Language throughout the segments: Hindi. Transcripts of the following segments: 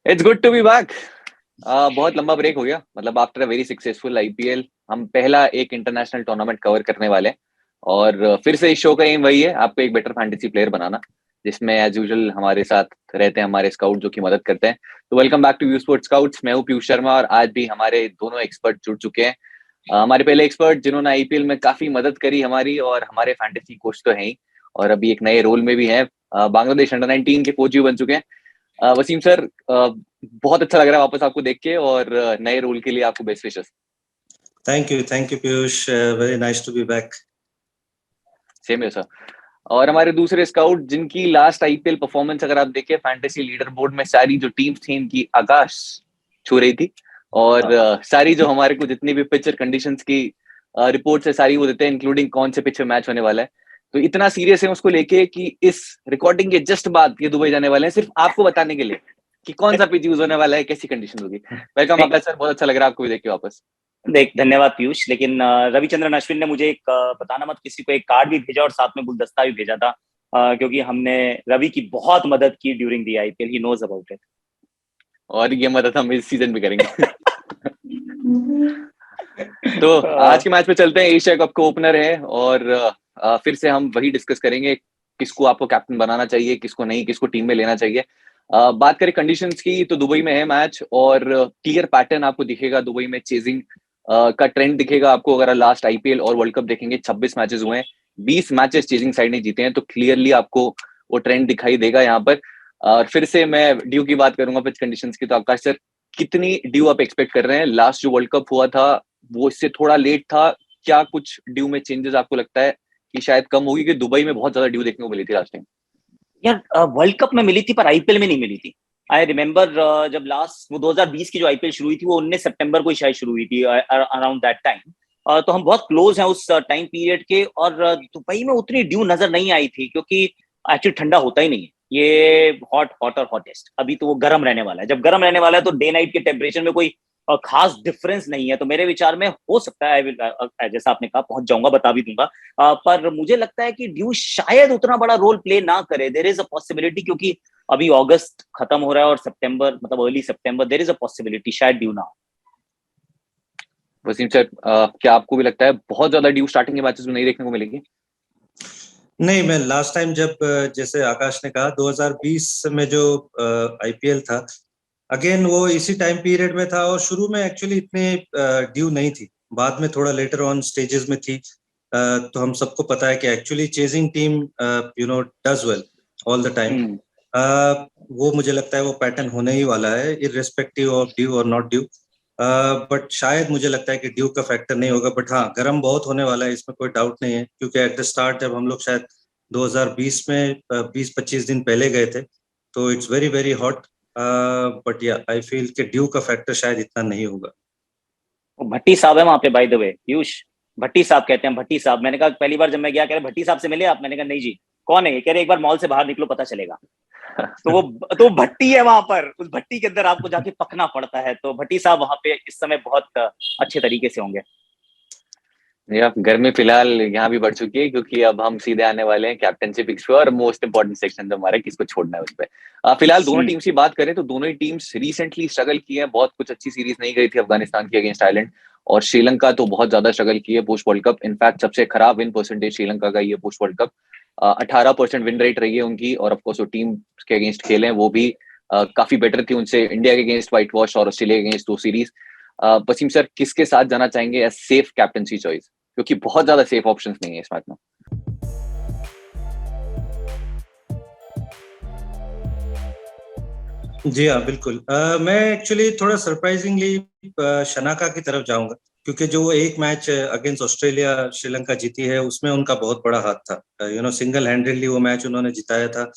It's good to be back. बहुत लंबा ब्रेक हो गया, मतलब after a very successful IPL हम पहला एक इंटरनेशनल टूर्नामेंट कवर करने वाले हैं। और फिर से इस शो का एम वही है, आपको एक बेटर फैंटेसी प्लेयर बनाना, जिसमें एज यूजुअल हमारे साथ रहते हैं हमारे स्काउट जो कि मदद करते हैं। तो welcome back to view sports scouts. मैं हूं पीयूष शर्मा और आज भी हमारे दोनों एक्सपर्ट जुड़ चुके हैं। हमारे पहले एक्सपर्ट जिन्होंने आईपीएल में काफी मदद करी हमारी, और हमारे फैंटेसी कोच तो हैं ही, और अभी एक नए रोल में भी हैं। बांग्लादेश अंडर 19 के कोच भी बन चुके हैं। वसीम सर, बहुत अच्छा लग रहा है वापस आपको देख के, और नए रोल के लिए आपको best wishes. Thank you Piyush, very nice to be back. Same है सर। और हमारे दूसरे स्काउट जिनकी लास्ट आईपीएल परफॉर्मेंस अगर आप देखें फैंटेसी लीडर बोर्ड में, सारी जो टीम्स थी इनकी आकाश छू रही थी। और सारी जो हमारे को जितनी भी पिचर कंडीशंस की रिपोर्ट्स है सारी वो देते हैं, इंक्लूडिंग कौन से पिच में मैच होने वाला है। तो इतना सीरियस है उसको लेके कि इस रिकॉर्डिंग के जस्ट बाद ये दुबई जाने वाले हैं, सिर्फ आपको बताने के लिए कि कौन सा पिच यूज होने वाला है, कैसी कंडीशन होगी। वेलकम आकाश सर, बहुत अच्छा लग रहा है आपको भी देख के वापस। देख, धन्यवाद पीयूष। लेकिन रविचंद्रन अश्विन ने मुझे एक बताना मत किसी को एक कार्ड भी भेजा और साथ में गुलदस्ता भी भेजा था, क्योंकि हमने रवि की बहुत मदद की during the IPL. He knows about it. और ये मदद हम इस सीजन भी करेंगे। तो आज के मैच पे चलते हैं। एशिया कप का ओपनर है और फिर से हम वही डिस्कस करेंगे, किसको आपको कैप्टन बनाना चाहिए, किसको नहीं, किसको टीम में लेना चाहिए। बात करें कंडीशंस की तो दुबई में है मैच, और क्लियर पैटर्न आपको दिखेगा दुबई में। चेजिंग का ट्रेंड दिखेगा आपको। अगर लास्ट आईपीएल और वर्ल्ड कप देखेंगे, 26 मैचेस हुए हैं, 20 मैचेस चेजिंग साइड ने जीते हैं, तो क्लियरली आपको वो ट्रेंड दिखाई देगा यहाँ पर। फिर से मैं ड्यू की बात करूंगा पिच कंडीशंस की। तो आकाश सर, कितनी ड्यू आप एक्सपेक्ट कर रहे हैं? लास्ट जो वर्ल्ड कप हुआ था वो इससे थोड़ा लेट था, क्या कुछ ड्यू में चेंजेस आपको लगता है कि शायद कम होगी? कि दुबई में बहुत ज्यादा ड्यू देखने को मिली थी लास्ट टाइम। यार, वर्ल्ड कप में मिली थी पर आईपीएल में नहीं मिली थी। आई रिमेम्बर जब लास्ट वो 2020 की जो आईपीएल शुरू हुई थी वो 19 सितंबर को ही शायद शुरू हुई थी, अराउंड दैट टाइम। तो हम बहुत क्लोज हैं उस टाइम पीरियड के। और दुबई में उतनी ड्यू नजर नहीं आई थी, क्योंकि एक्चुअली ठंडा होता ही नहीं है ये। हॉट और हॉटेस्ट। अभी तो वो गर्म रहने वाला है। जब गर्म रहने वाला है तो डे नाइट के टेम्परेचर में कोई खास डिफरेंस नहीं है। तो मेरे विचार में हो सकता है, जैसा आपने कहा, पहुंच जाऊंगा, बता भी दूंगा। पर मुझे लगता है कि ड्यू शायद उतना बड़ा रोल प्ले ना करे। देयर इज अ पॉसिबिलिटी, क्योंकि अभी अगस्त खत्म हो रहा है और सितंबर, मतलब अर्ली सितंबर, देयर इज अ पॉसिबिलिटी शायद ड्यू ना हो। वसीम सर, क्या आपको भी लगता है बहुत ज्यादा ड्यू स्टार्टिंग के मैचेस में नहीं देखने को मिलेगी? नहीं, मैं लास्ट टाइम जब जैसे आकाश ने कहा 2020 में जो आईपीएल था, अगेन वो इसी टाइम पीरियड में था और शुरू में एक्चुअली इतने ड्यू नहीं थी, बाद में थोड़ा लेटर ऑन स्टेजेस में थी। तो हम सबको पता है कि actually chasing team does well all the time. वो मुझे लगता है वो पैटर्न होने ही वाला है, इररिस्पेक्टिव ऑफ ड्यू और नॉट ड्यू। बट शायद मुझे लगता है कि ड्यू का फैक्टर नहीं होगा। बट हाँ, गर्म बहुत होने वाला है, इसमें कोई डाउट नहीं है, क्योंकि एट द स्टार्ट जब हम लोग शायद 2020 में 20-25 दिन पहले गए थे, तो it's very very hot. But या आई फील कि ड्यू का फैक्टर शायद इतना नहीं होगा। भट्टी साहब है वहां पे, बाय द वे पीयूष। भट्टी साहब कहते हैं, भट्टी साहब। मैंने कहा पहली बार जब मैं गया, कह रहे भट्टी साहब से मिले आप? मैंने कहा नहीं जी। कौन है ये? कह रहे एक बार मॉल से बाहर निकलो पता चलेगा। तो भट्टी है वहां पर। उस भट्टी के अंदर आपको जाके पकना पड़ता है। तो भट्टी साहब वहां पे इस समय बहुत अच्छे तरीके से होंगे। गर्मी फिलहाल यहाँ भी बढ़ चुकी है, क्योंकि अब हम सीधे आने वाले हैं कैप्टनशिप पिक्स पे, और मोस्ट इंपॉर्टेंट सेक्शन जो हमारा किसको छोड़ना है उस पे। फिलहाल दोनों टीम्स की बात करें तो दोनों ही टीम्स रिसेंटली स्ट्रगल की है। बहुत कुछ अच्छी सीरीज नहीं गई थी अफगानिस्तान की अगेंस्ट आयरलैंड, और श्रीलंका तो बहुत ज्यादा स्ट्रगल की है पोस्ट वर्ल्ड कप। इनफैक्ट सबसे खराब विन परसेंटेज श्रीलंका का ये post world cup. 18% win rate रही है उनकी, और ऑफकोर्स वो टीम के अगेंस्ट खेले हैं वो भी काफी बेटर थी उनसे। इंडिया के अगेंस्ट व्हाइट वॉश और ऑस्ट्रेलिया के अगेंस्ट 2 सीरीज। वसीम सर, किसके साथ जाना चाहेंगे एज सेफ कैप्टनसी चॉइस, क्योंकि बहुत ज्यादा सेफ ऑप्शंस नहीं है इस मैच में? जी हाँ, बिल्कुल। मैं एक्चुअली थोड़ा सरप्राइजिंगली शनाका की तरफ जाऊंगा, क्योंकि जो एक मैच अगेंस्ट ऑस्ट्रेलिया श्रीलंका जीती है उसमें उनका बहुत बड़ा हाथ था। सिंगल हैंडेडली वो मैच उन्होंने जिताया था।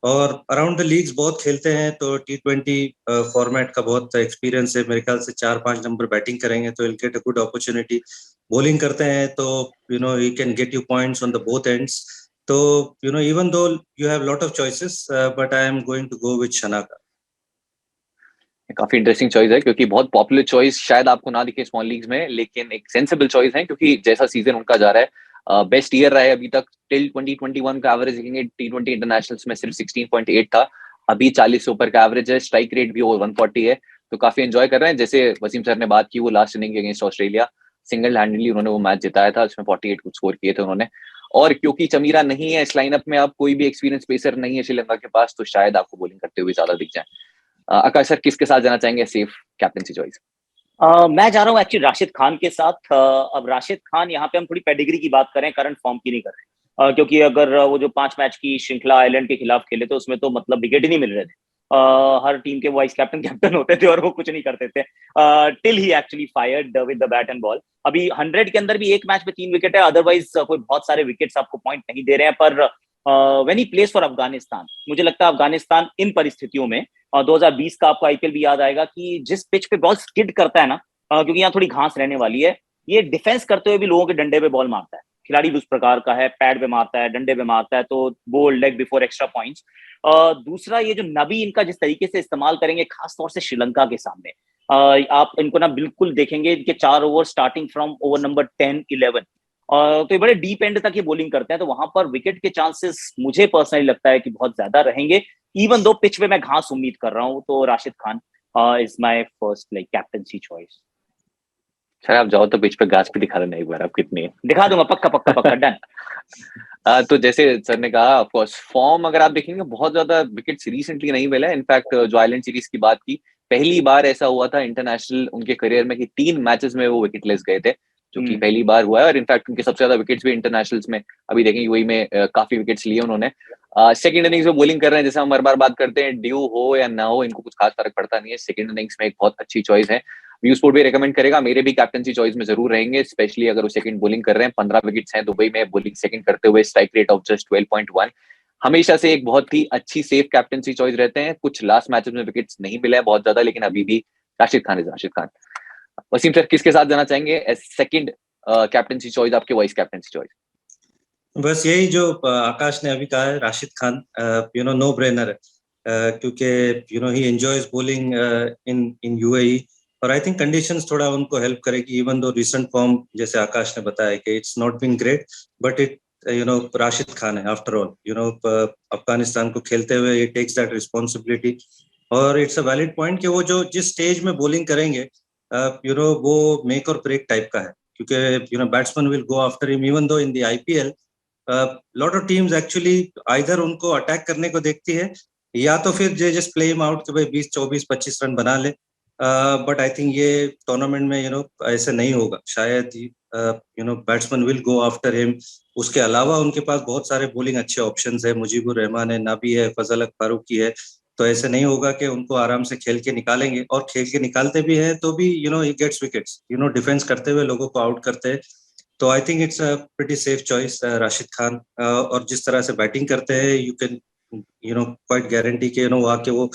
और अराउंड द लीग्स बहुत खेलते हैं, तो T20 फॉर्मेट का बहुत एक्सपीरियंस है। मेरे ख्याल से 4-5 नंबर बैटिंग करेंगे तो will get a good opportunity. Bowling करते हैं तो he can get you points on the both ends. तो even though you have lot of choices, but I am going to go with Shanaka. काफी इंटरेस्टिंग चॉइस है, क्योंकि बहुत पॉपुलर चॉइस शायद आपको ना दिखे स्मॉल लीग्स में, लेकिन एक सेंसिबल चॉइस है, क्योंकि जैसा सीजन उनका जा रहा है, बेस्ट ईयर रहा है अभी तक टिल 2021 का एवरेज देखेंगे T20 इंटरनेशनल्स में सिर्फ 16.8 था। अभी 40 से ऊपर का एवरेज है, स्ट्राइक रेट भी ओवर 140 है, तो काफी एंजॉय कर रहे हैं। जैसे वसीम सर ने बात की, वो last inning against Australia single हैंडली उन्होंने वो मैच जिताया था, उसमें 48 कुछ स्कोर किए थे उन्होंने। और क्योंकि चमीरा नहीं है इस लाइनअप में, अब कोई भी एक्सपीरियंस पेसर नहीं है श्रीलंका के पास, तो शायद आपको बॉलिंग करते हुए ज्यादा दिख जाए। आकाश सर, किसके साथ जाना चाहेंगे सेफ कैप्टनसी चॉइस? मैं जा रहा हूँ एक्चुअली राशिद खान के साथ। अब राशिद खान, यहाँ पे हम थोड़ी पेडिग्री की बात करें, करंट फॉर्म की नहीं कर रहे हैं, क्योंकि अगर वो जो 5 मैच की श्रृंखला आयरलैंड के खिलाफ खेले थे, उसमें तो मतलब विकेट ही नहीं मिल रहे थे। हर टीम के वाइस कैप्टन कैप्टन होते थे और वो कुछ नहीं करते थे till he actually fired with the bat and ball. अभी 100 के अंदर भी एक मैच में 3 विकेट है, अदरवाइज कोई बहुत सारे विकेट्स आपको पॉइंट नहीं दे रहे हैं। पर when he place for Afghanistan, मुझे लगता है अफगानिस्तान इन परिस्थितियों में 2020 का आपको आईपीएल भी याद आएगा कि जिस पिच पे बॉल स्किड करता है ना, क्योंकि यहाँ थोड़ी घास रहने वाली है, ये डिफेंस करते हुए भी लोगों के डंडे पे बॉल मारता है। खिलाड़ी भी उस प्रकार का है, पैड पे मारता है, डंडे पे मारता है, तो bold leg before extra points. दूसरा, ये जो नबी इनका जिस तरीके से इस्तेमाल करेंगे खासतौर से श्रीलंका के सामने, आप इनको ना बिल्कुल देखेंगे, इनके 4 over starting from over number 10-11, तो ये बड़े डीप एंड तक ये बॉलिंग करते हैं, तो वहां पर विकेट के चांसेस मुझे पर्सनली लगता है कि बहुत ज्यादा रहेंगे। इवन दो पिच पे मैं घास उम्मीद कर रहा हूँ, तो Rashid Khan is my first like captaincy choice. Sir आप जाओ तो पिच पे घास भी दिखा देना एक बार, आप कितनी है। दिखा दूंगा, पक्का पक्का पक्का, डन। तो जैसे सर ने कहा, ऑफ कोर्स फॉर्म अगर आप देखेंगे बहुत ज्यादा विकेट्स रिसेंटली नहीं मिले। इनफैक्ट जो आइलैंड सीरीज की बात की, पहली बार ऐसा हुआ था इंटरनेशनल उनके करियर में कि 3 मैचेस में वो विकेटलेस गए थे, जो कि पहली बार हुआ है। और इनफैक्ट उनके सबसे ज्यादा विकेट्स भी इंटरनेशनल्स में अभी देखेंगे वही में काफी विकेट्स लिए उन्होंने। सेकंड इनिंग्स में बॉलिंग कर रहे हैं, जैसे हम हर बार बात करते हैं, ड्यू हो या ना हो इनको कुछ खास फर्क पड़ता नहीं है। सेकंड इनिंग्स में एक बहुत अच्छी चॉइस है, व्यू स्पोर्ट भी रेकमेंड करेगा, मेरे भी कैप्टनसी चॉइस में जरूर रहेंगे, स्पेशली अगर वो सेकंड बॉलिंग कर रहे हैं। 15 विकेट्स हैं दुबई में, बॉलिंग सेकंड करते हुए, स्ट्राइक रेट ऑफ जस्ट 12.1, हमेशा से एक बहुत ही अच्छी सेफ कैप्टनसी चॉइस रहते हैं। कुछ लास्ट मैचेस में विकेट्स नहीं मिला है बहुत ज्यादा, लेकिन अभी भी राशिद खान इज राशिद खान। वसीम सर, किसके साथ जाना चाहेंगे एज सेकंड कैप्टनसी चॉइस, आपके वाइस कैप्टनसी चॉइस? बस यही जो आकाश ने अभी कहा है, राशिद खान नो ब्रेनर है, क्योंकि ही एंजॉयज बॉलिंग इन यूएई, और आई थिंक कंडीशंस थोड़ा उनको हेल्प करेगी। इवन दो रिसेंट फॉर्म जैसे आकाश ने बताया कि it's not been great, but it Rashid Khan है आफ्टर ऑल। अफगानिस्तान को खेलते हुए ही टेक्स दैट रिस्पॉन्सिबिलिटी, और इट्स अ वैलिड पॉइंट कि वो जो जिस स्टेज में बॉलिंग करेंगे वो मेक और ब्रेक टाइप का है, क्योंकि batsman will go after him. Even though in the IPL lot of teams actually either उनको अटैक करने को देखती है, या तो फिर जस्ट प्ले हिम आउट कि भाई 20, 24, 25 रन बना ले। बट आई थिंक ये टूर्नामेंट में ऐसे नहीं होगा शायद। Batsman will go after him. उसके अलावा उनके पास बहुत सारे बॉलिंग अच्छे ऑप्शंस है, मुजीबुर रहमान है, नबी है, फजल फारूकी है, तो ऐसे नहीं होगा कि उनको आराम से खेल के निकालेंगे। और खेल के निकालते भी है तो भी ही गेट्स विकेट्स, डिफेंस करते हुए लोगों को आउट करते हैं। तो I think it's a pretty safe choice Rashid Khan. और जिस तरह से बैटिंग करते हैं, यू कैन क्वाइट गारंटी के वहाँ के वो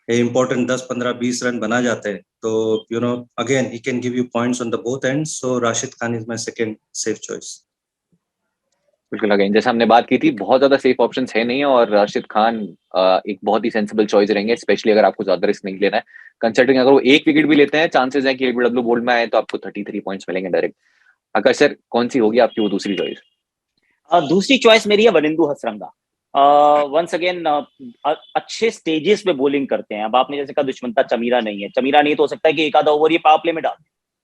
इम्पोर्टेंट 10, 15, 20 रन बना जाते हैं। तो again he can give you points on the both ends, so Rashid Khan is my second safe choice. बिल्कुल, अगेन जैसे हमने बात की थी, बहुत ज्यादा सेफ ऑप्शंस है नहीं, और राशिद खान एक बहुत ही सेंसिबल चॉइस रहेंगे, स्पेशली अगर आपको ज्यादा रिस्क नहीं लेना है। कंसिडरिंग अगर वो एक विकेट भी लेते हैं, चांसेस है कि एलबीडब्ल्यू बोल्ड में आए तो आपको 33 पॉइंट्स मिलेंगे डायरेक्ट। आकाश सर, कौन सी होगी आपकी वो दूसरी चॉइस? दूसरी चॉइस मेरी है वनिंदु हसरंगा। वंस अगेन अच्छे स्टेजेस पे बॉलिंग करते हैं। अब आपने जैसे कहा दुश्मनता चमीरा नहीं है, चमीरा नहीं तो हो सकता है कि एक आधा ओवर ये पावर प्ले में डाल,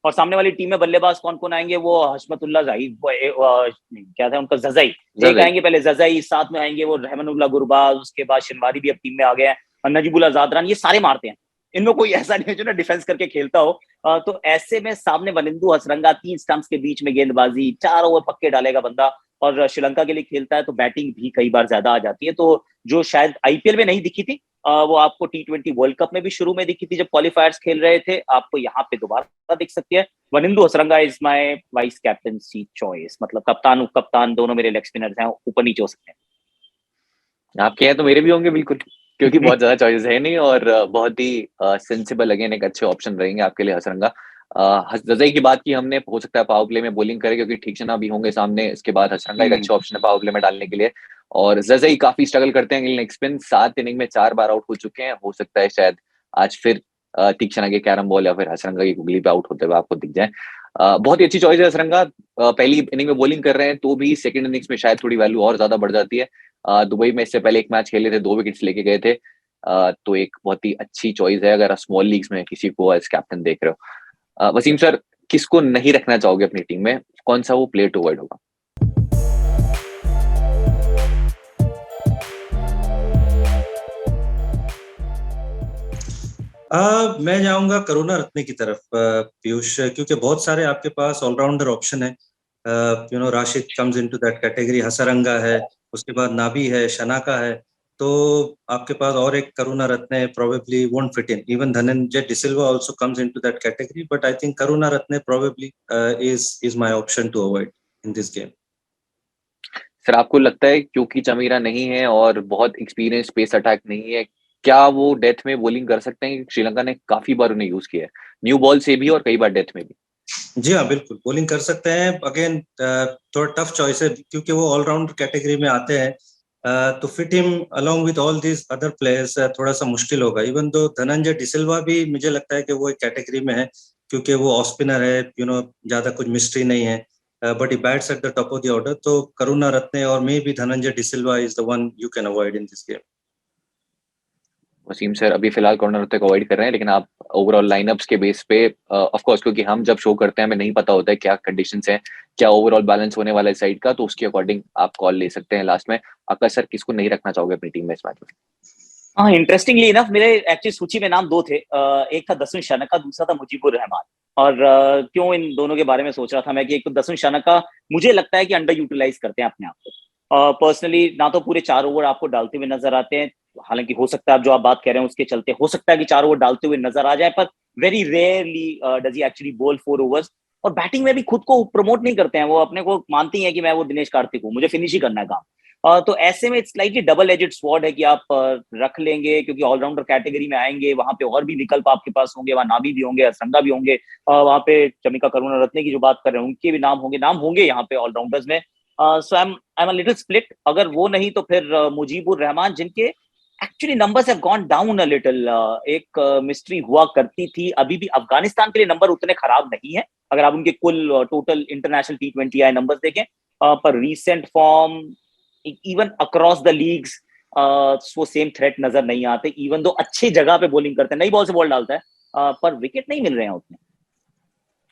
और सामने वाली टीम में बल्लेबाज कौन कौन आएंगे, वो हशमतुल्लाह जाही, क्या था उनका, जज़ई एक आएंगे, पहले जज़ई, साथ में आएंगे वो रहमानुल्लाह गुरबाज, उसके बाद शिनवारी भी अब टीम में आ गए हैं, और नजीबुल आजाद, ये सारे मारते हैं। इनमें कोई ऐसा नहीं है जो ना डिफेंस करके खेलता हो। तो ऐसे में सामने वनिंदु हसरंगा, 3 स्टंप्स के बीच में गेंदबाजी, 4 ओवर पक्के डालेगा बंदा, और श्रीलंका के लिए खेलता है, तो बैटिंग भी कई बार ज्यादा आ जाती है। तो जो शायद आईपीएल में नहीं दिखी थी, वो आपको T20 वर्ल्ड कप में भी शुरू में दिखी थी जब क्वालिफायर्स खेल रहे थे, आपको यहाँ पे दोबारा दिख सकती है। Wanindu Hasaranga is my vice captaincy choice, मतलब कप्तान उप कप्तान दोनों मेरे लेग स्पिनर्स हैं, ऊपर नीचे हो सकते हैं। आपके हैं तो मेरे भी होंगे बिल्कुल, क्योंकि बहुत ज्यादा चॉइस है नहीं, और बहुत ही सेंसिबल अगेन एक अच्छे ऑप्शन रहेंगे आपके लिए हसरंगा। रज़ाई की बात की हमने, हो सकता है पावर प्ले में बॉलिंग करे, क्योंकि ठीक से ना भी होंगे सामने। इसके बाद हसरंगा एक अच्छा ऑप्शन है पावर प्ले में डालने के लिए। और रज़ाई काफी स्ट्रगल करते हैं लेग स्पिन, 7 इनिंग में 4 बार आउट हो चुके हैं। हो सकता है शायद आज फिर तीक्ष्णा के कैरम बॉल या फिर हसरंगा की गुगली पे आउट होते हुए आपको दिख जाए। बहुत ही अच्छी चॉइस है हसरंगा। पहली इनिंग में बॉलिंग कर रहे हैं तो भी सेकंड इनिंग्स में शायद थोड़ी वैल्यू और ज्यादा बढ़ जाती है। दुबई में इससे पहले एक मैच खेले थे, 2 विकेट्स लेके गए थे। तो एक बहुत ही अच्छी चॉइस है अगर स्मॉल लीग्स में किसी को एज कैप्टन देख रहे हो। वसीम सर, किसको नहीं रखना चाहोगे अपनी टीम में, कौन सा वो प्लेयर टू अवॉइड होगा? मैं जाऊंगा करुणा रत्ने की तरफ पीयूष, क्योंकि बहुत सारे आपके पास ऑलराउंडर ऑप्शन है। Rashid comes into that category, Hasaranga है, उसके बाद नाबी है, शनाका है, तो आपके पास और एक Karunaratne probably won't fit in. Even Dhananjaya de Silva also comes into that category, but I think Karunaratne probably is my option to avoid in this game. Sir, आपको लगता है क्योंकि चमीरा नहीं है और बहुत एक्सपीरियंस पेस अटैक नहीं है, क्या वो डेथ में बॉलिंग कर सकते हैं? श्रीलंका ने काफी बार उन्हें यूज किया है, न्यू बॉल से भी और कई बार डेथ में भी। जी हाँ, बिल्कुल बॉलिंग कर सकते हैं। अगेन थोड़ा टफ चॉइस है क्योंकि वो ऑलराउंडर कैटेगरी में आते हैं, तो fit him along with all these other players थोड़ा सा मुश्किल होगा। इवन दो धनंजय डिसिल्वा भी मुझे लगता है कि वो एक कैटेगरी में है, क्योंकि वो ऑफ स्पिनर है, ज्यादा कुछ मिस्ट्री नहीं है, but he bats at the top of the order. तो करुणा रत्ने और maybe Dhananjaya de Silva is the one you can avoid in this game. Wasim sir अभी फिलहाल कॉर्नर तक अवॉइड कर रहे हैं, लेकिन आप ओवरऑल लाइनअप्स के बेस पे, ऑफ कोर्स क्योंकि हम जब शो करते हैं हमें नहीं पता होता है क्या कंडीशंस हैं, क्या ओवरऑल बैलेंस होने वाला है साइड का, तो उसके अकॉर्डिंग आप कॉल ले सकते हैं लास्ट में। आकाश सर, किसको नहीं रखना चाहोगे अपनी टीम में इस मैच में? हाँ, इंटरेस्टिंगली इनफ मेरे एक्चुअली सूची में नाम दो थे। एक था दसवें शनका, दूसरा था मुजीबुर रहमान। और क्यों इन दोनों के बारे में सोच रहा था मैं कि एक तो दसवें शनका मुझे लगता है कि अंडर यूटिलाइज करते हैं अपने आप को। पर्सनली ना तो पूरे 4 ओवर आपको डालते हुए नजर आते हैं, हालांकि हो सकता है आप जो आप बात कह रहे हैं उसके चलते हो सकता है कि 4 ओवर डालते हुए नजर आ जाए, पर very rarely does he actually बोल 4 ओवर्स। और बैटिंग में भी खुद को प्रमोट नहीं करते हैं, वो अपने को मानती हैं कि मैं वो दिनेश कार्तिक हूँ, मुझे फिनिश ही करना है काम। तो ऐसे में स्लाइटली डबल एजेड स्वॉर्ड है कि आप रख लेंगे क्योंकि ऑलराउंडर कैटेगरी में आएंगे, वहां पे और भी विकल्प आपके पास होंगे, वहां नाबी भी होंगे, असरंगा भी होंगे, वहां पे चमिका करुणा रत्ने की जो बात कर रहे हैं उनके भी नाम होंगे यहाँ पे ऑलराउंडर्स में। So I am a little split. अगर वो नहीं तो फिर मुजीबुर रहमान, जिनके actually numbers have gone down a little. एक मिस्ट्री हुआ करती थी, अभी भी अफगानिस्तान के लिए नंबर उतने खराब नहीं है अगर आप उनके कुल टोटल इंटरनेशनल T20I नंबर्स देखें, पर recent form even across the leagues वो सेम थ्रेट नजर नहीं आते। इवन दो अच्छी जगह पे बॉलिंग करते हैं, नई बॉल से बॉल डालता है, पर विकेट नहीं मिल रहे हैं उतने।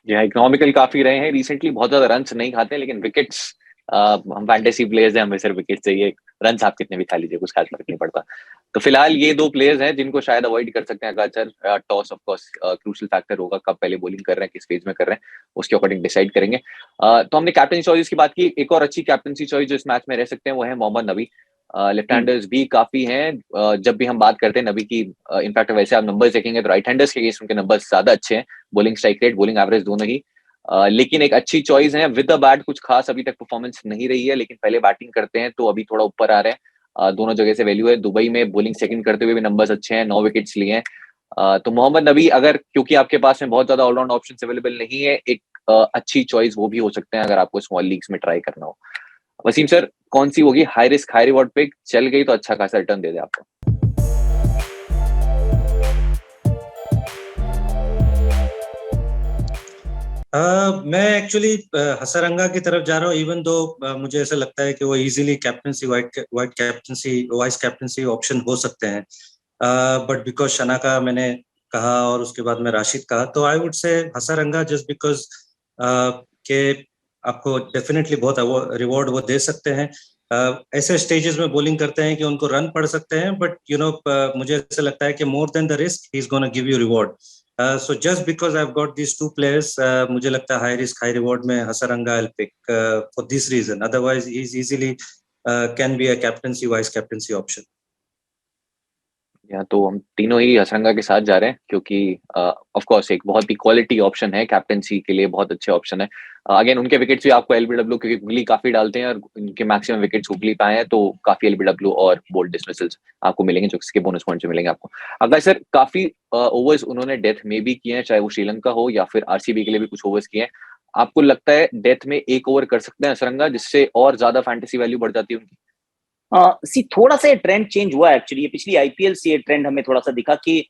जी, इकोनॉमिकल काफी रहे हैं रिसेंटली, बहुत ज्यादा रन्स नहीं खाते, लेकिन विकेट्स, हम फैंटेसी प्लेयर्स हैं, हमें सिर्फ विकेट चाहिए, रन्स आप कितने भी खा लीजिए कुछ खास फर्क नहीं पड़ता। तो फिलहाल ये 2 प्लेयर्स हैं जिनको शायद अवॉइड कर सकते हैं Akash sir. Toss of course crucial factor होगा, कब पहले बॉलिंग कर रहे हैं, किस फेज में कर रहे हैं, उसके अकॉर्डिंग डिसाइड करेंगे। तो हमने कैप्टन चॉइस की बात की, एक और अच्छी कैप्टनसी चॉइस जो इस मैच में रह सकते हैं वो है मोहम्मद नबी। लेफ्ट हैंडर्स भी काफी हैं, जब भी हम बात करते हैं नबी की, इनफैक्ट वैसे आप नंबर्स देखेंगे तो राइट हैंडर्स के केस उनके नंबर्स ज्यादा अच्छे हैं, bowling strike rate, bowling average दोनों ही। लेकिन एक अच्छी चॉइस है विद द बैट, कुछ खास अभी तक परफॉर्मेंस नहीं रही है, लेकिन पहले बैटिंग करते हैं तो अभी थोड़ा ऊपर आ रहे हैं। दोनों जगह से वैल्यू है, दुबई में बॉलिंग सेकंड करते हुए भी नंबर्स अच्छे हैं, 9 विकेट्स लिए हैं। तो मोहम्मद नबी, अगर क्योंकि आपके पास में बहुत ज्यादा ऑलराउंड ऑप्शंस अवेलेबल नहीं है, एक अच्छी चॉइस वो भी हो सकते हैं अगर आपको स्मॉल लीग्स में ट्राई करना हो। वसीम सर, कौन सी होगी high risk high reward pick, चल गई तो अच्छा खासा रिटर्न दे दे आपको? मैं एक्चुअली हसरंगा की तरफ जा रहा हूँ, इवन दो मुझे ऐसा लगता है कि वो easily captaincy white captaincy vice captaincy option हो सकते हैं, बट बिकॉज शना का मैंने कहा और उसके बाद में राशिद कहा, तो I would say Hasaranga just because के आपको डेफिनेटली बहुत रिवॉर्ड वो दे सकते हैं। ऐसे स्टेजेस में बॉलिंग करते हैं कि उनको रन पड़ सकते हैं, बट मुझे ऐसा लगता है कि more than the risk he is gonna give you reward. So just because I've got these 2 players, मुझे लगता है high risk high reward में Hasaranga I'll pick for this reason. Otherwise, he's easily can be a captaincy vice captaincy option. या तो हम तीनों ही हसरंगा के साथ जा रहे हैं क्योंकि ऑफ कोर्स एक बहुत ही क्वालिटी ऑप्शन है कैप्टनसी के लिए, बहुत अच्छे ऑप्शन है। अगेन उनके विकेट्स भी आपको एलबीडब्ल्यू, क्योंकि गुगली काफी डालते हैं और उनके मैक्सिमम विकेट्स गुगली पाए हैं, तो काफी एलबीडब्ल्यू और बोल्ड डिसमिसल्स आपको मिलेंगे जो इसके बोनस पॉइंट्स मिलेंगे आपको। अगर सर काफी ओवर्स उन्होंने डेथ में भी किए हैं, चाहे वो श्रीलंका हो या फिर आरसीबी के लिए भी कुछ ओवर्स किए हैं, आपको लगता है डेथ में 1 ओवर कर सकते हैं हसरंगा, जिससे और ज्यादा फैंटेसी वैल्यू बढ़ जाती है उनकी? थोड़ा सा ट्रेंड चेंज हुआ है एक्चुअली, पिछली आईपीएल से ये ट्रेंड हमें थोड़ा सा दिखा कि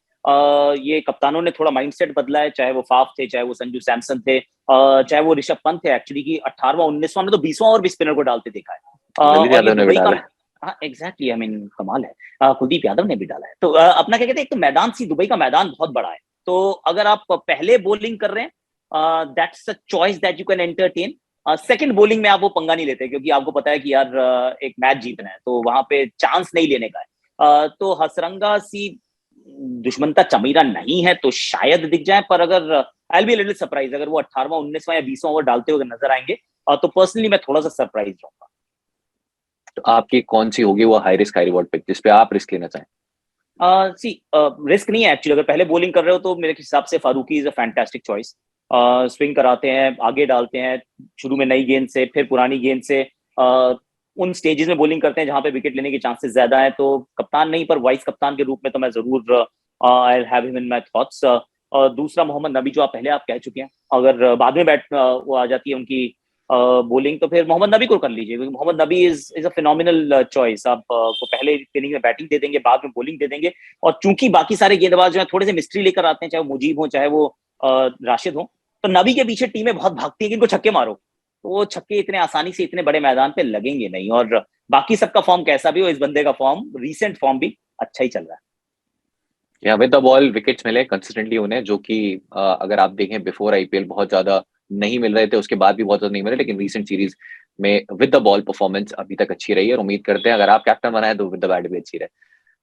ये कप्तानों ने थोड़ा माइंडसेट बदला है, चाहे वो फाफ थे, चाहे वो संजू सैमसन थे, चाहे वो ऋषभ पंत थे एक्चुअली, की 18वां 19वां में तो 20वां और भी स्पिनर को डालते देखा है। ललित और ये यादव ने भी दुबई का, डाला है। हाँ एग्जैक्टली, आई मीन कमाल है। कुलदीप यादव ने भी डाला है। तो अपना क्या कहते हैं, एक तो मैदान सी दुबई का मैदान बहुत बड़ा है, तो अगर आप पहले बॉलिंग कर रहे हैं that's a choice that you can entertain. Second bowling में आप वो पंगा नहीं लेते, क्योंकि आपको पता है कि यार एक मैच जीतना है, तो वहां पे चांस नहीं लेने का है। तो हसरंगा सी दुश्मनता चमीरा नहीं है तो शायद दिख जाए, पर अगर I will be little surprise अगर वो 18वां 19वां या 20वां ओवर डालते हुए नजर आएंगे, तो पर्सनली मैं थोड़ा सा सरप्राइज रहूंगा। तो आपकी कौन सी होगी वो high risk high reward pick जिसपे आप रिस्क लेना चाहें? सी रिस्क नहीं है एक्चुअली, अगर पहले बॉलिंग कर रहे हो तो मेरे हिसाब से Farooqi is a fantastic choice. Swing कराते हैं, आगे डालते हैं, शुरू में नई गेंद से, फिर पुरानी गेंद से, उन स्टेजेस में बॉलिंग करते हैं जहां पे विकेट लेने के चांसेस ज्यादा है। तो कप्तान नहीं पर वाइस कप्तान के रूप में तो मैं जरूर I have him in my thoughts. दूसरा मोहम्मद नबी, जो आप पहले आप कह चुके हैं, अगर बाद में बैट वो आ जाती है उनकी बॉलिंग, तो फिर मोहम्मद नबी को कर लीजिए, क्योंकि मोहम्मद नबी इज अ फिनोमिनल चॉइस। आप को पहले इनिंग में बैटिंग दे देंगे, बाद में बॉलिंग दे देंगे, और चूंकि बाकी सारे गेंदबाज जो है थोड़े से मिस्ट्री लेकर आते हैं, चाहे वो मुजीब हो चाहे वो राशिद हो, तो नबी के पीछे टीमें बहुत भागती है कि इनको छक्के मारो, तो वो छक्के इतने आसानी से इतने बड़े मैदान पे लगेंगे नहीं। और बाकी सबका फॉर्म कैसा भी हो, इस बंदे का फॉर्म, रीसेंट फॉर्म भी अच्छा ही चल रहा है। या विद द बॉल विकेट्स मिले कंसिस्टेंटली उन्हें, जो कि अगर आप देखें बिफोर आईपीएल बहुत ज्यादा नहीं मिल रहे थे, उसके बाद भी बहुत ज्यादा नहीं मिले, लेकिन रीसेंट सीरीज में विद द बॉल परफॉर्मेंस अभी तक अच्छी रही है, और उम्मीद करते हैं अगर आप कैप्टन बनाए तो विद द बैट भी अच्छी रहे।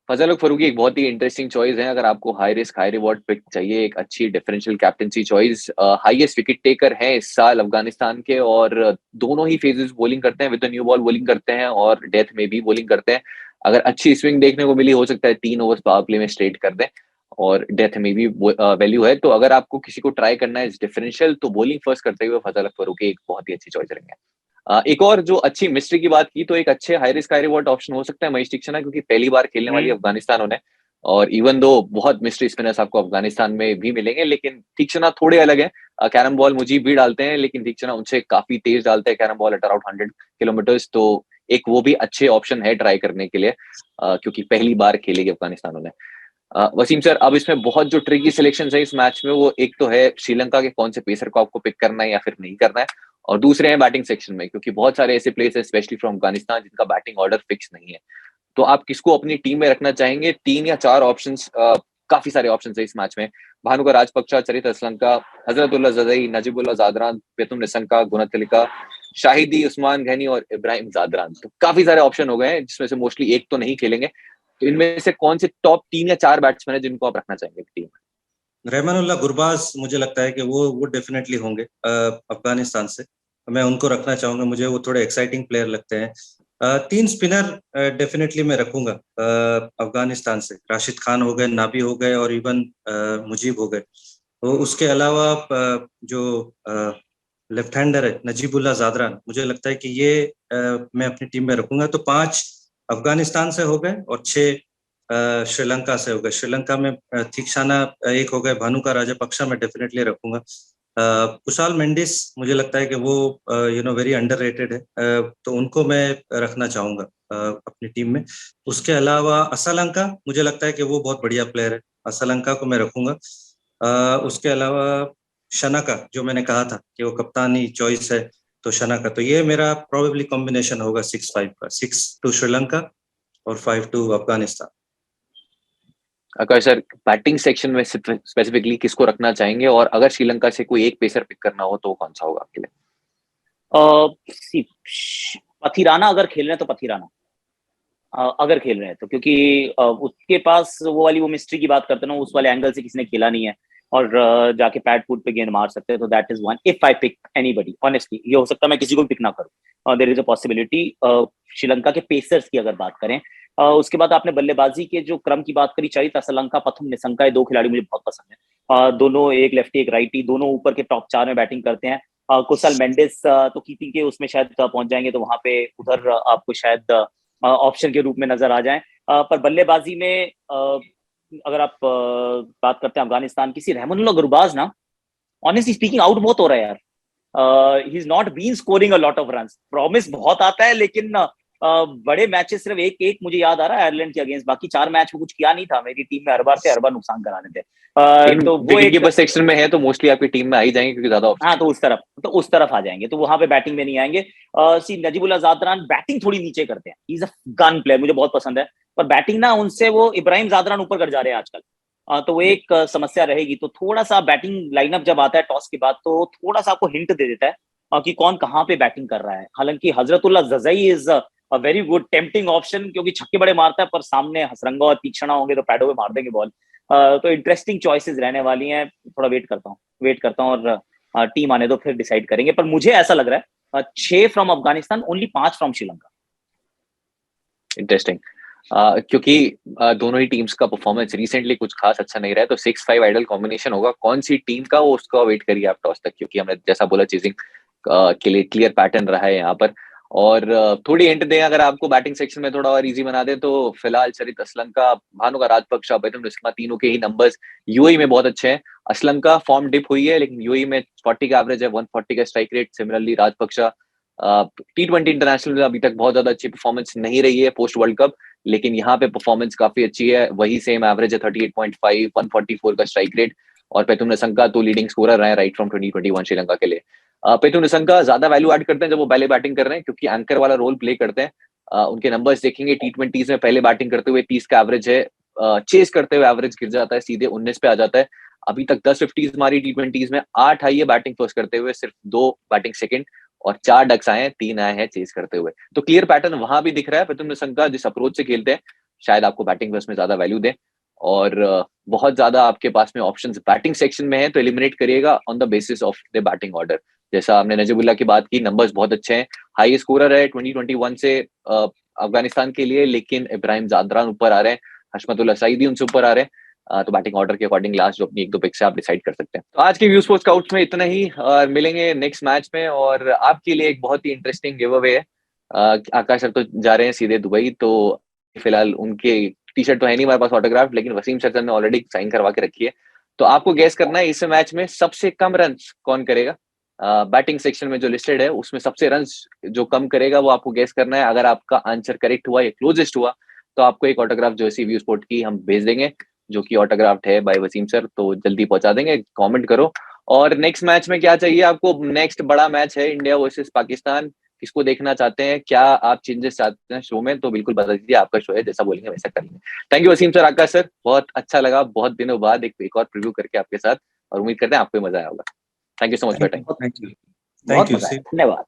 फजल फरूकी एक बहुत ही इंटरेस्टिंग चॉइस है अगर आपको high risk high reward pick चाहिए, एक अच्छी differential captaincy choice. Highest wicket taker हैं इस साल अफगानिस्तान के, और दोनों ही फेजेस बॉलिंग करते हैं, with the new ball bowling करते हैं और डेथ में भी बॉलिंग करते हैं। अगर अच्छी स्विंग देखने को मिली, हो सकता है 3 ओवर्स पावर प्ले में स्ट्रेट कर दें, और डेथ में भी वैल्यू है। तो अगर आपको किसी को ट्राई करना है इस डिफरेंशियल, तो बॉलिंग फर्स्ट करते हुए फजल फरूकी एक बहुत ही अच्छी चॉइस रहेंगे। एक और जो अच्छी मिस्ट्री की बात की, तो एक अच्छे high risk high reward option हो सकता है महेश तीक्षणा, क्योंकि पहली बार खेलने वाली अफगानिस्तान उन्हें, और इवन दो बहुत मिस्ट्री स्पिनर्स आपको अफगानिस्तान में भी मिलेंगे, लेकिन तीक्षणा थोड़े अलग है। कैरम बॉल मुजीब भी डालते हैं, लेकिन तीक्षणा उनसे काफी तेज डालते हैं carrom ball at around 100 kilometres. तो एक वो भी अच्छे ऑप्शन है ट्राई करने के लिए, क्योंकि पहली बार खेलेगी अफगानिस्तान उन्हें। वसीम सर, अब इसमें बहुत जो ट्रिकी सिलेक्शन है इस मैच में, वो एक तो है श्रीलंका के कौन से पेसर को आपको पिक करना है या फिर नहीं करना है, और दूसरे हैं बैटिंग सेक्शन में, क्योंकि बहुत सारे ऐसे प्लेयर्स हैं स्पेशली फ्रॉम अफगानिस्तान जिनका बैटिंग ऑर्डर फिक्स नहीं है। तो आप किसको अपनी टीम में रखना चाहेंगे? 3 या 4 ऑप्शंस, काफी सारे ऑप्शंस है इस मैच में। भानुका राजपक्षा, चरित असलंका, हजरतुल्ला जदई, नजीबुल्ला जादरान, पेतुम निसंका, गुणतिलका, शाहिदी उस्मान घनी और इब्राहिम जादरान। तो काफी सारे ऑप्शन हो गए हैं, जिसमें से मोस्टली एक तो नहीं खेलेंगे। तो इनमें से कौन से टॉप 3 या 4 बैट्समैन है जिनको आप रखना चाहेंगे टीम में? रहमानुल्लाह गुरबाज, मुझे लगता है कि वो डेफिनेटली होंगे अफगानिस्तान से, मैं उनको रखना चाहूंगा, मुझे वो थोड़े एक्साइटिंग प्लेयर लगते हैं। 3 स्पिनर डेफिनेटली मैं रखूंगा अफगानिस्तान से, राशिद खान हो गए, नाबी हो गए, और इवन मुजीब हो गए। तो उसके अलावा जो लेफ्ट हैंडर है नजीबुल्ला जादरान, मुझे लगता है कि ये मैं अपनी टीम में रखूंगा। तो 5 अफगानिस्तान से हो गए और 6 श्रीलंका से हो गए। श्रीलंका में तीक्षाना एक हो गए, भानुका राजपक्षा मैं डेफिनेटली रखूंगा। कुशाल मेंडिस, मुझे लगता है कि वो वेरी अंडररेटेड है, तो उनको मैं रखना चाहूंगा अपनी टीम में। उसके अलावा असलंका, मुझे लगता है कि वो बहुत बढ़िया प्लेयर है, असलंका को मैं रखूंगा। उसके अलावा शनाका, जो मैंने कहा था कि वो कप्तानी चॉइस है, तो शनाका, तो ये मेरा प्रोबेबली कॉम्बिनेशन होगा 6-5 का, 6 टू श्रीलंका और 5 टू अफगानिस्तान। अगर सर बैटिंग सेक्शन में स्पेसिफिकली किसको रखना चाहेंगे, और अगर श्रीलंका से कोई एक पेसर पिक करना हो तो कौन सा होगा आपके लिए? पथिराना अगर खेल रहे हैं तो पथिराना, अगर खेल रहे हैं तो, क्योंकि उसके पास वो मिस्ट्री की बात करते ना, उस वाले एंगल से किसी ने खेला नहीं है, और जाके पैड फुट पे गेंद मार सकते हैं। तो that is one. If I pick anybody, honestly ये हो सकता है मैं किसी को पिक ना करूं, there is a possibility. Sri Lanka के पेसर्स की अगर बात करें, उसके बाद आपने बल्लेबाजी के जो क्रम की बात करी, चरित असलंका, पथुम निसंका, ये 2 खिलाड़ी मुझे बहुत पसंद है। दोनों एक लेफ्टी एक राइटी, दोनों ऊपर के टॉप 4 में बैटिंग करते हैं। कुशल मेंडिस तो कीपिंग के उसमें शायद पहुंच जाएंगे, तो वहां पे उधर आपको शायद ऑप्शन के रूप में नजर आ जाए। पर बल्लेबाजी में अगर आप बात करते हैं अफगानिस्तान की, सी रहमानुल्लाह गुरबाज ना, ऑनेस्टली स्पीकिंग आउट बहुत हो रहा है यार। He is not been scoring a lot of runs, promise बहुत आता है लेकिन बड़े मैचेस सिर्फ एक मुझे याद आ रहा है आयरलैंड के अगेंस्ट, बाकी 4 मैच में कुछ किया नहीं था। मेरी टीम में हर बार नुकसान कराने थे। तो वो विकेट एक कीपर सेक्शन में है तो मोस्टली आपकी टीम में आ ही जाएंगे क्योंकि ज्यादा हाँ, तो उस तरफ आ जाएंगे, तो वहां पे बैटिंग में नहीं आएंगे। सी नजीबुल्लाह ज़ादरान बैटिंग थोड़ी नीचे करते हैं, he is a gun player, मुझे बहुत पसंद है, पर बैटिंग ना उनसे वो इब्राहिम ज़ादरान ऊपर कर जा रहे हैं आजकल। तो वो एक समस्या रहेगी। तो थोड़ा सा बैटिंग लाइनअप जब आता है टॉस के बाद तो थोड़ा सा आपको हिंट दे देता है कि कौन कहाँ पे बैटिंग कर रहा है। हालांकि Hazratullah Zazai is a very good tempting option, क्योंकि छक्के बड़े मारता है, पर सामने हसरंगा और तीक्ष्णा होंगे तो पैडों पे मार देंगे बॉल। तो इंटरेस्टिंग चॉइसेस रहने वाली हैं। थोड़ा वेट करता हूँ और टीम आने दो, फिर डिसाइड करेंगे। पर मुझे ऐसा लग रहा है 6 from Afghanistan, only 5 from Sri Lanka. Interesting. क्योंकि दोनों ही टीम्स का परफॉर्मेंस रिसेंटली कुछ खास अच्छा नहीं रहा है, तो 6-5 आइडल कॉम्बिनेशन होगा। कौन सी टीम का वो उसका वेट करिए आप टॉस तक, क्योंकि हमने जैसा बोला चेजिंग के लिए क्लियर पैटर्न रहा है यहाँ पर। और थोड़ी हिंट दें अगर आपको बैटिंग सेक्शन में थोड़ा और इजी बना दें, तो फिलहाल चरित असलंका, भानुका राजपक्षा, बैतुल निस्मा, तीनों के ही नंबर्स यूएई में बहुत अच्छे हैं। असलंका फॉर्म डिप हुई है लेकिन यूएई में 40 का एवरेज है, 140 का strike rate. Similarly Rajapaksa T20 international में अभी तक बहुत ज्यादा अच्छी परफॉर्मेंस नहीं रही है पोस्ट वर्ल्ड कप, लेकिन यहाँ पे परफॉर्मेंस काफी अच्छी है। वही सेम एवरेज है 38.5, 144 का स्ट्राइक रेट। और पेतुम निसंका तो लीडिंग स्कोरर रहे राइट फ्रॉम 2021 श्रीलंका के लिए। पेतुम निसंका ज्यादा वैल्यू ऐड करते हैं जब वो पहले बैटिंग कर रहे हैं, क्योंकि एंकर वाला रोल प्ले करते हैं। उनके नंबर्स देखेंगे T20s में पहले बैटिंग करते हुए 30 का एवरेज है, चेस करते हुए एवरेज गिर जाता है, सीधे 19 पे आ जाता है। अभी तक 10 50s मारी T20s में, 8 आई है बैटिंग फर्स्ट करते हुए, सिर्फ 2 बैटिंग सेकंड, और 4 डक्स आए हैं, 3 आए हैं चेस करते हुए। तो क्लियर पैटर्न वहां भी दिख रहा है। पेतुम निसंका जिस अप्रोच से खेलते हैं शायद आपको बैटिंग में ज्यादा वैल्यू दें, और बहुत ज्यादा आपके पास में ऑप्शंस बैटिंग सेक्शन में है तो एलिमिनेट करिएगा on the basis of the batting order. जैसा हमने नजीबुल्लाह की बात की, नंबर्स बहुत अच्छे हैं, हाई स्कोरर है 2021 से अफगानिस्तान के लिए, लेकिन इब्राहिम ज़ादरान ऊपर आ रहे हैं, हशमतुल्लाह सईदी उनसे ऊपर आ रहे हैं। तो बैटिंग ऑर्डर के अकॉर्डिंग लास्ट जो अपनी 1-2 पिक से आप डिसाइड कर सकते हैं। तो आज के व्यू स्पोर्ट्स स्काउट्स में इतना ही, मिलेंगे नेक्स्ट मैच में। और आपके लिए एक बहुत ही इंटरेस्टिंग गिव अवे है। आकाश सर तो जा रहे हैं सीधे दुबई, तो फिलहाल उनके टी शर्ट तो है नहीं हमारे पास ऑटोग्राफ, लेकिन वसीम सर ने ऑलरेडी साइन करवा के रखी है। तो आपको गैस करना है इस मैच में सबसे कम रन कौन करेगा। बैटिंग सेक्शन में जो लिस्टेड है उसमें सबसे रन जो कम करेगा वो आपको गैस करना है। अगर आपका आंसर करेक्ट हुआ या क्लोजेस्ट हुआ तो आपको एक ऑटोग्राफ जो है व्यू स्पोर्ट की हम भेज देंगे, जो कि ऑटोग्राफ्ड है बाय वसीम सर, तो जल्दी पहुंचा देंगे। कमेंट करो। और नेक्स्ट मैच में क्या चाहिए आपको। नेक्स्ट बड़ा मैच है इंडिया वर्सेस पाकिस्तान, किसको देखना चाहते हैं, क्या आप चेंजेस चाहते हैं शो में, तो बिल्कुल बता दीजिए, आपका शो है, जैसा बोलेंगे वैसा करेंगे। Thank you Wasim sir, Akash sir, बहुत अच्छा लगा बहुत दिनों बाद एक और प्रीव्यू करके आपके साथ, और उम्मीद करते हैं आपको मजा आया होगा। Thank you so much for time. Thank you. बहुत मजा आया, धन्यवाद।